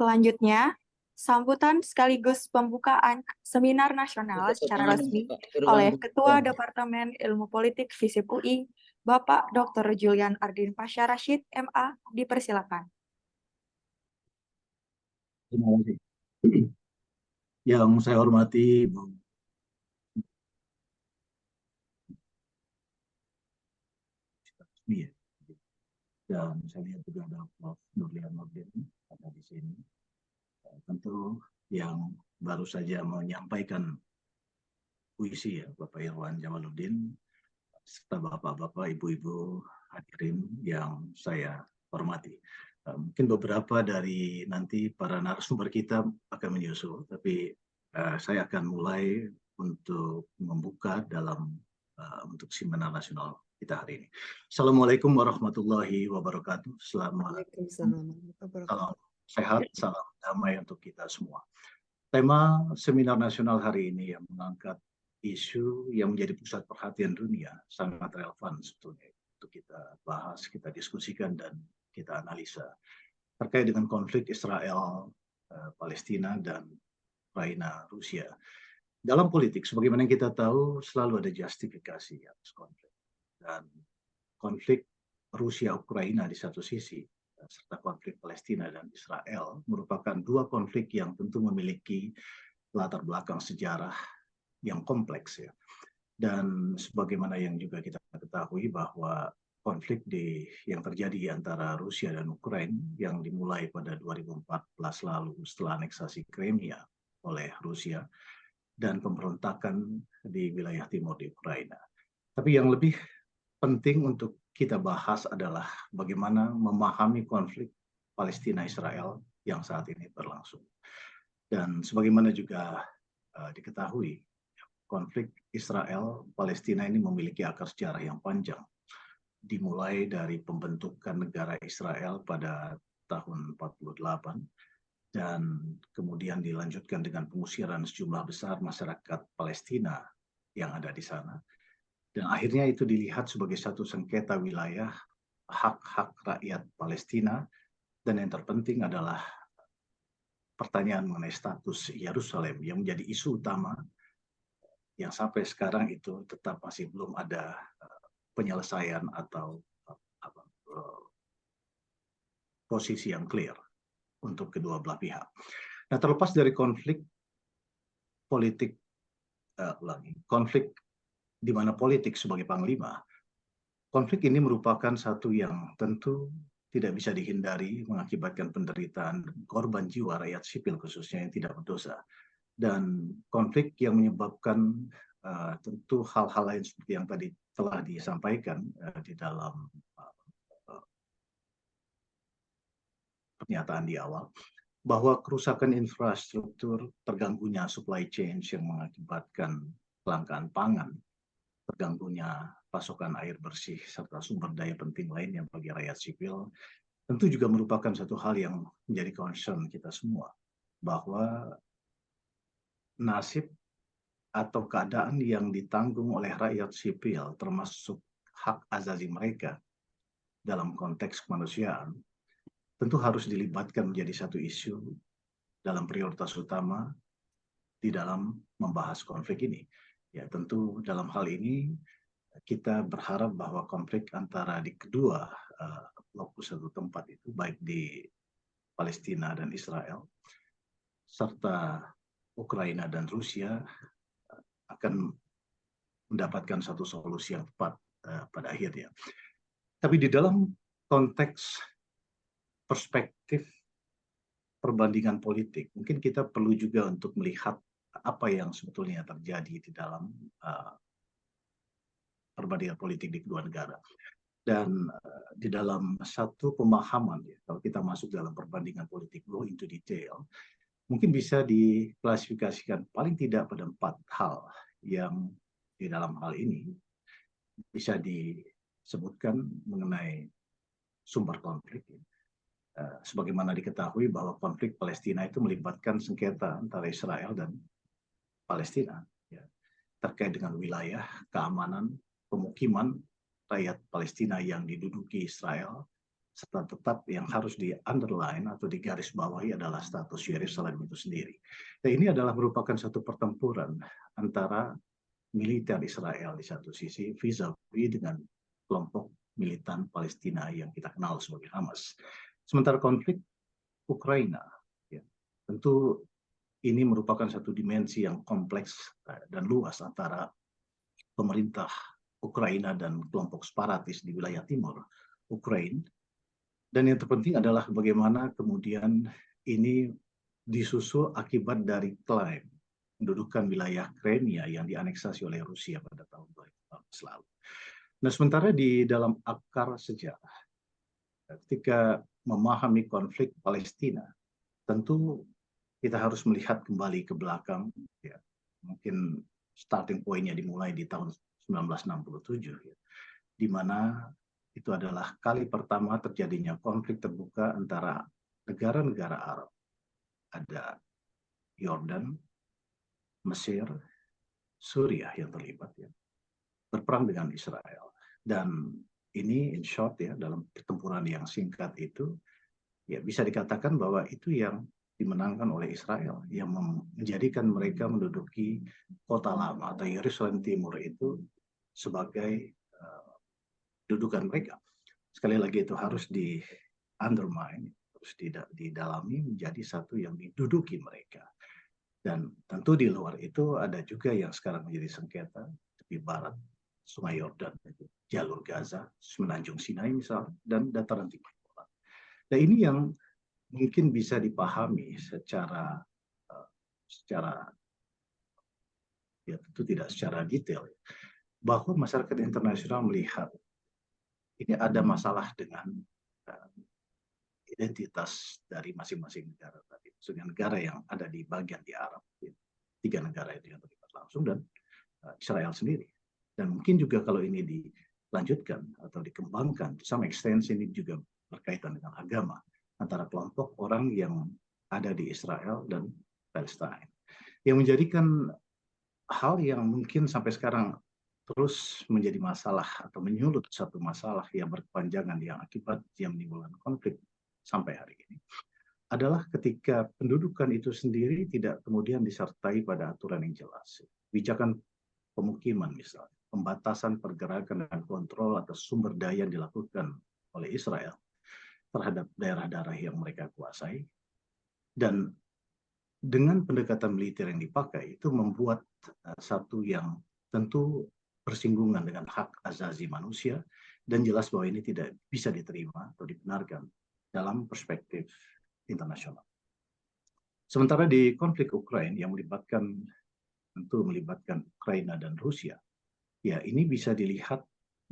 Selanjutnya, sambutan sekaligus pembukaan seminar nasional secara resmi oleh Ketua Departemen Ilmu Politik FISIP UI, Bapak Dr. Julian Ardin Pasha Rashid, MA, dipersilakan. Terima kasih. Yang saya hormati Bu Smi, dan saya lihat juga ada Prof. Nurlian Nurdin ada di sini. Tentu yang baru saja menyampaikan puisi ya, Bapak Irwan Jamaluddin, serta bapak-bapak, ibu-ibu hadirin yang saya hormati. Mungkin beberapa dari nanti para narasumber kita akan menyusul, tapi saya akan mulai untuk membuka dalam untuk seminar nasional kita hari ini. Assalamualaikum warahmatullahi wabarakatuh. Selamat salam sehat, salam damai untuk kita semua. Tema seminar nasional hari ini yang mengangkat isu yang menjadi pusat perhatian dunia sangat relevan sebetulnya untuk kita bahas, kita diskusikan, dan kita analisa terkait dengan konflik Israel, Palestina, dan Ukraina, Rusia. Dalam politik, sebagaimana kita tahu, selalu ada justifikasi atas konflik. Dan konflik Rusia-Ukraina di satu sisi, serta konflik Palestina dan Israel merupakan dua konflik yang tentu memiliki latar belakang sejarah yang kompleks ya. Dan sebagaimana yang juga kita ketahui bahwa konflik yang terjadi antara Rusia dan Ukraina yang dimulai pada 2014 lalu setelah aneksasi Crimea oleh Rusia dan pemberontakan di wilayah timur di Ukraina. Tapi yang lebih penting untuk kita bahas adalah bagaimana memahami konflik Palestina-Israel yang saat ini berlangsung. Dan sebagaimana juga diketahui, konflik Israel-Palestina ini memiliki akar sejarah yang panjang. Dimulai dari pembentukan negara Israel pada tahun 48, dan kemudian dilanjutkan dengan pengusiran sejumlah besar masyarakat Palestina yang ada di sana. Dan akhirnya itu dilihat sebagai satu sengketa wilayah, hak-hak rakyat Palestina, dan yang terpenting adalah pertanyaan mengenai status Yerusalem yang menjadi isu utama yang sampai sekarang itu tetap masih belum ada penyelesaian atau posisi yang clear untuk kedua belah pihak. Nah, terlepas dari konflik politik, konflik di mana politik sebagai panglima, konflik ini merupakan satu yang tentu tidak bisa dihindari mengakibatkan penderitaan korban jiwa rakyat sipil khususnya yang tidak berdosa. Dan konflik yang menyebabkan tentu hal-hal lain seperti yang tadi telah disampaikan di dalam pernyataan di awal, bahwa kerusakan infrastruktur, terganggunya supply chain yang mengakibatkan kelangkaan pangan, terganggunya pasokan air bersih, serta sumber daya penting lainnya bagi rakyat sipil, tentu juga merupakan satu hal yang menjadi concern kita semua, bahwa nasib atau keadaan yang ditanggung oleh rakyat sipil, termasuk hak azazi mereka dalam konteks kemanusiaan, tentu harus dilibatkan menjadi satu isu dalam prioritas utama di dalam membahas konflik ini. Ya, tentu dalam hal ini kita berharap bahwa konflik antara di kedua lokus atau tempat itu, baik di Palestina dan Israel, serta Ukraina dan Rusia, akan mendapatkan satu solusi yang tepat pada akhirnya. Tapi di dalam konteks perspektif perbandingan politik, mungkin kita perlu juga untuk melihat apa yang sebetulnya terjadi di dalam perbandingan politik di kedua negara. Dan di dalam satu pemahaman, ya, kalau kita masuk dalam perbandingan politik, go into detail, mungkin bisa diklasifikasikan paling tidak pada 4 hal yang di dalam hal ini bisa disebutkan mengenai sumber konflik. Sebagaimana diketahui bahwa konflik Palestina itu melibatkan sengketa antara Israel dan Palestina, ya, terkait dengan wilayah, keamanan, pemukiman rakyat Palestina yang diduduki Israel, serta tetap yang harus di underline atau digarisbawahi adalah status Yerusalem itu sendiri. Dan ini adalah merupakan satu pertempuran antara militer Israel di satu sisi vis-a-vis dengan kelompok militan Palestina yang kita kenal sebagai Hamas. Sementara konflik Ukraina, ya, tentu ini merupakan satu dimensi yang kompleks dan luas antara pemerintah Ukraina dan kelompok separatis di wilayah timur Ukraina. Dan yang terpenting adalah bagaimana kemudian ini disusul akibat dari klaim mendudukan wilayah Crimea yang dianeksasi oleh Rusia pada tahun 2014 lalu. Nah, sementara di dalam akar sejarah, ketika memahami konflik Palestina, tentu kita harus melihat kembali ke belakang, ya. Mungkin starting point-nya dimulai di tahun 1967, ya, di mana itu adalah kali pertama terjadinya konflik terbuka antara negara-negara Arab. Ada Yordan, Mesir, Suriah yang terlibat, ya, berperang dengan Israel. Dan ini in short, ya, dalam pertempuran yang singkat itu, ya bisa dikatakan bahwa itu yang dimenangkan oleh Israel, yang menjadikan mereka menduduki kota lama atau Yerusalem Timur itu sebagai dudukan mereka. Sekali lagi itu harus di undermine, harus didalami menjadi satu yang diduduki mereka. Dan tentu di luar itu ada juga yang sekarang menjadi sengketa, tepi barat Sungai Yordan, jalur Gaza, Semenanjung Sinai misalnya, dan dataran tinggi Golan. Nah, ini yang mungkin bisa dipahami secara ya tentu tidak secara detail, bahwa masyarakat internasional melihat ini ada masalah dengan identitas dari masing-masing negara tadi, maksudnya negara yang ada di bagian di Arab, ya. 3 negara itu yang terlibat langsung dan Israel sendiri. Dan mungkin juga kalau ini dilanjutkan atau dikembangkan, to some extent ini juga berkaitan dengan agama antara kelompok orang yang ada di Israel dan Palestina, yang menjadikan hal yang mungkin sampai sekarang terus menjadi masalah atau menyulut satu masalah yang berkepanjangan yang akibat yang menimbulkan konflik sampai hari ini adalah ketika pendudukan itu sendiri tidak kemudian disertai pada aturan yang jelas. Kebijakan pemukiman misalnya, pembatasan pergerakan dan kontrol atas sumber daya yang dilakukan oleh Israel terhadap daerah-daerah yang mereka kuasai, dan dengan pendekatan militer yang dipakai itu membuat satu yang tentu bersinggungan dengan hak asasi manusia, dan jelas bahwa ini tidak bisa diterima atau dibenarkan dalam perspektif internasional. Sementara di konflik Ukraina yang tentu melibatkan Ukraina dan Rusia, ya ini bisa dilihat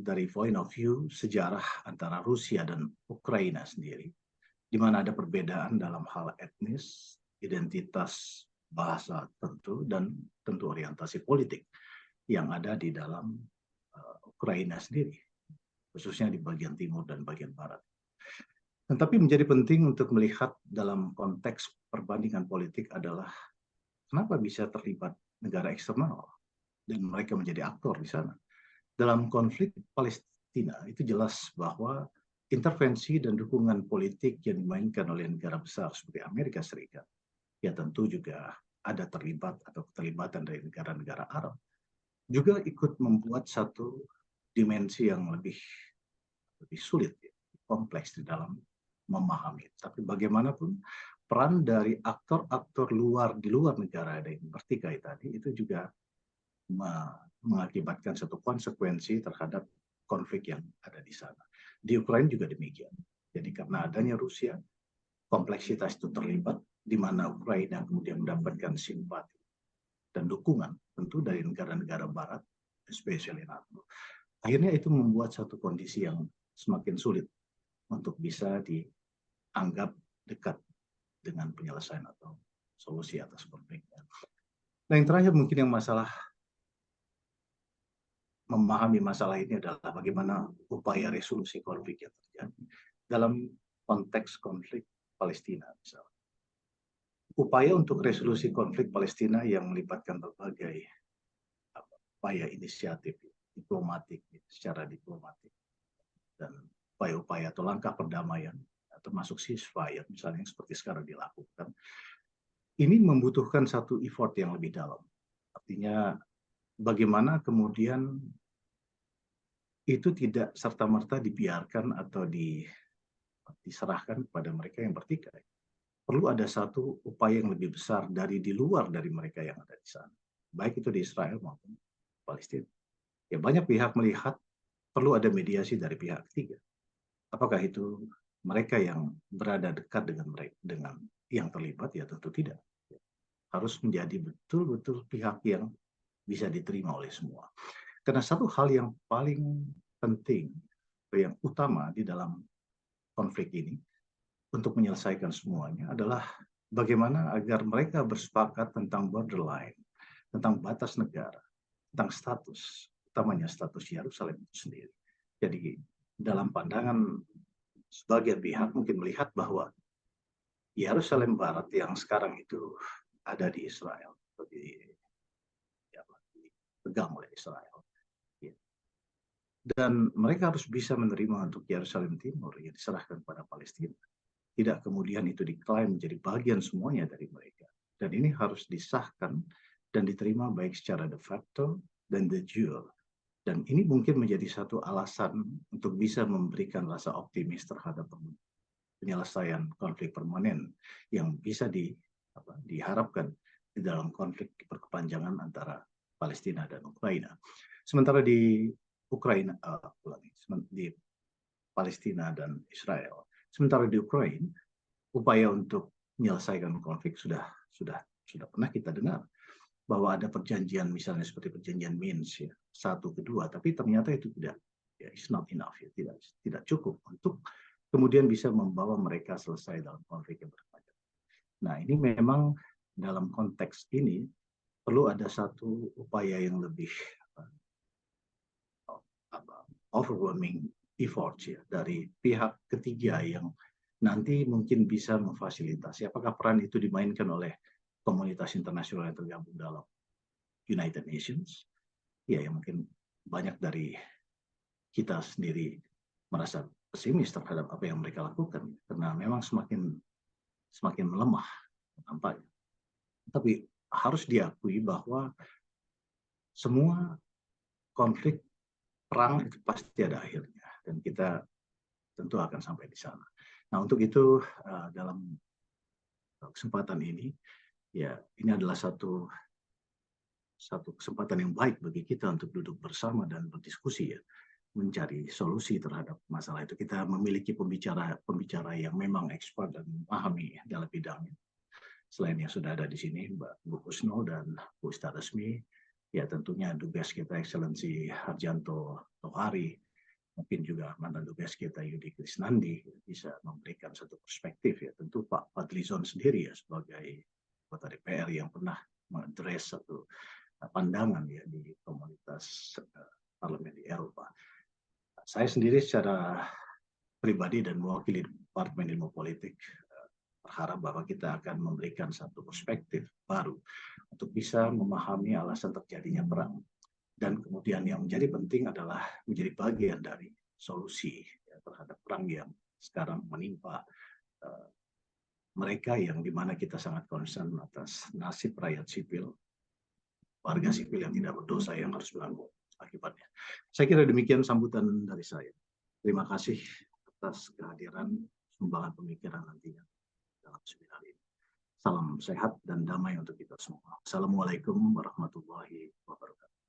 dari point of view sejarah antara Rusia dan Ukraina sendiri, di mana ada perbedaan dalam hal etnis, identitas, bahasa tentu, dan tentu orientasi politik yang ada di dalam Ukraina sendiri, khususnya di bagian timur dan bagian barat. Tetapi menjadi penting untuk melihat dalam konteks perbandingan politik adalah kenapa bisa terlibat negara eksternal dan mereka menjadi aktor di sana. Dalam konflik Palestina itu jelas bahwa intervensi dan dukungan politik yang dimainkan oleh negara besar seperti Amerika Serikat, ya tentu juga ada terlibat atau keterlibatan dari negara-negara Arab, juga ikut membuat satu dimensi yang lebih sulit, kompleks di dalam memahami. Tapi bagaimanapun peran dari aktor-aktor di luar negara yang bertikai tadi itu juga mengakibatkan satu konsekuensi terhadap konflik yang ada di sana. Di Ukraina juga demikian. Jadi karena adanya Rusia, kompleksitas itu terlibat, di mana Ukraina kemudian mendapatkan simpati dan dukungan tentu dari negara-negara Barat, especially NATO. Akhirnya itu membuat satu kondisi yang semakin sulit untuk bisa dianggap dekat dengan penyelesaian atau solusi atas konfliknya. Nah, yang terakhir mungkin yang memahami masalah ini adalah bagaimana upaya resolusi konflik yang terjadi dalam konteks konflik Palestina misalnya. Upaya untuk resolusi konflik Palestina yang melibatkan berbagai upaya inisiatif diplomatik, secara diplomatik dan upaya-upaya atau langkah perdamaian, termasuk ceasefire misalnya yang seperti sekarang dilakukan, ini membutuhkan satu effort yang lebih dalam. Artinya bagaimana kemudian itu tidak serta-merta dibiarkan atau diserahkan kepada mereka yang bertikai. Perlu ada satu upaya yang lebih besar dari di luar dari mereka yang ada di sana, baik itu di Israel maupun Palestina. Ya, banyak pihak melihat perlu ada mediasi dari pihak ketiga. Apakah itu mereka yang berada dekat dengan mereka, dengan yang terlibat? Ya tentu tidak. Harus menjadi betul-betul pihak yang bisa diterima oleh semua. Karena satu hal yang paling penting, yang utama di dalam konflik ini, untuk menyelesaikan semuanya adalah bagaimana agar mereka bersepakat tentang borderline, tentang batas negara, tentang status, utamanya status Yerusalem itu sendiri. Jadi dalam pandangan sebagian pihak mungkin melihat bahwa Yerusalem Barat yang sekarang itu ada di Israel, dipegang oleh Israel. Dan mereka harus bisa menerima untuk Yerusalem Timur yang diserahkan kepada Palestina. Tidak kemudian itu diklaim menjadi bagian semuanya dari mereka. Dan ini harus disahkan dan diterima baik secara de facto dan de jure. Dan ini mungkin menjadi satu alasan untuk bisa memberikan rasa optimis terhadap penyelesaian konflik permanen yang bisa diharapkan di dalam konflik berkepanjangan antara Palestina dan Ukraina. Sementara di Ukraina, di Palestina dan Israel. Sementara di Ukraina, upaya untuk menyelesaikan konflik sudah pernah kita dengar bahwa ada perjanjian misalnya seperti perjanjian Minsk ya, 1, 2, tapi ternyata itu tidak, ya, it's not enough ya, tidak cukup untuk kemudian bisa membawa mereka selesai dalam konflik yang berkepanjangan. Nah, ini memang dalam konteks ini perlu ada satu upaya yang lebih overwhelming effort ya dari pihak ketiga yang nanti mungkin bisa memfasilitasi. Apakah peran itu dimainkan oleh komunitas internasional yang tergabung dalam United Nations? Ya, yang mungkin banyak dari kita sendiri merasa pesimis terhadap apa yang mereka lakukan karena memang semakin melemah nampaknya. Tapi harus diakui bahwa semua konflik perang itu pasti ada akhirnya dan kita tentu akan sampai di sana. Nah, untuk itu dalam kesempatan ini, ya ini adalah satu kesempatan yang baik bagi kita untuk duduk bersama dan berdiskusi ya, mencari solusi terhadap masalah itu. Kita memiliki pembicara yang memang expert dan memahami dalam bidangnya. Selain yang sudah ada di sini, Bu Kusno dan Bu Ustadz Resmi, ya tentunya dubes kita Excellency Harjanto Tohari, mungkin juga mantan dubes kita Yudi Krisnandi bisa memberikan satu perspektif ya. Tentu Pak Fadlizon sendiri ya sebagai anggota DPR yang pernah mengadres satu pandangan ya di komunitas parlemen di Eropa. Saya sendiri secara pribadi dan mewakili Departemen Ilmu Politik berharap bahwa kita akan memberikan satu perspektif baru untuk bisa memahami alasan terjadinya perang. Dan kemudian yang menjadi penting adalah menjadi bagian dari solusi ya, terhadap perang yang sekarang menimpa mereka yang dimana kita sangat concern atas nasib rakyat sipil, warga sipil yang tidak berdosa yang harus menanggung akibatnya. Saya kira demikian sambutan dari saya. Terima kasih atas kehadiran sumbangan pemikiran nantinya dalam seminar ini. Salam sehat dan damai untuk kita semua. Assalamualaikum warahmatullahi wabarakatuh.